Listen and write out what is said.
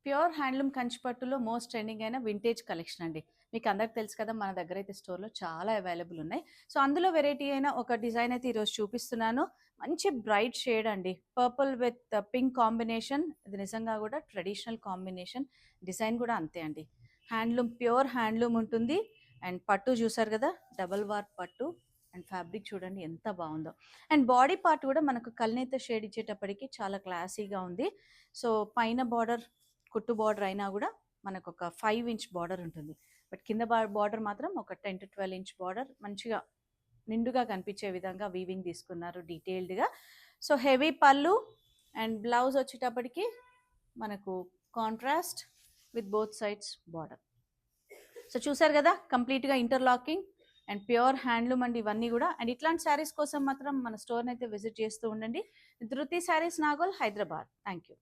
Pure handloom కంచిపట్టులో most trending అయిన vintage collection అండి. మీకు అందరికి తెలుసు కదా, మన దగ్గర అయితే స్టోర్‌లో చాలా అవైలబుల్ ఉన్నాయి. సో, అందులో వెరైటీ అయిన ఒక డిజైన్ అయితే ఈరోజు చూపిస్తున్నాను. మంచి బ్రైట్ షేడ్ అండి. Purple with pink combination. ఇది నిజంగా కూడా ట్రెడిషనల్ కాంబినేషన్. డిజైన్ కూడా అంతే అండి. హ్యాండ్లూమ్ ప్యూర్ హ్యాండ్లూమ్ ఉంటుంది. అండ్ పట్టు చూసారు కదా, డబల్ వార్ పట్టు. అండ్ ఫ్యాబ్రిక్ చూడండి ఎంత బాగుందో. అండ్ బాడీ పార్ట్ కూడా మనకు కల్నేత షేడ్ ఇచ్చేటప్పటికి చాలా క్లాసీగా ఉంది. సో, పైన బార్డర్ కుట్టు బార్డర్ అయినా కూడా మనకు ఒక 5 ఇంచ్ బార్డర్ ఉంటుంది. బట్ కింద బార్డర్ మాత్రం ఒక 10 to 12 ఇంచ్ బార్డర్ మంచిగా నిండుగా కనిపించే విధంగా వీవింగ్ తీసుకున్నారు డీటెయిల్డ్గా. సో, హెవీ పళ్ళు అండ్ బ్లౌజ్ వచ్చేటప్పటికి మనకు contrast with both sides border. So, చూసారు కదా, కంప్లీట్గా ఇంటర్లాకింగ్ అండ్ ప్యూర్ హ్యాండ్లూమ్ అండి ఇవన్నీ కూడా. అండ్ ఇట్లాంటి శారీస్ కోసం మాత్రం మన స్టోర్ని అయితే విజిట్ చేస్తూ ఉండండి. ధృతి శారీస్, నాగోల్, హైదరాబాద్. Thank you.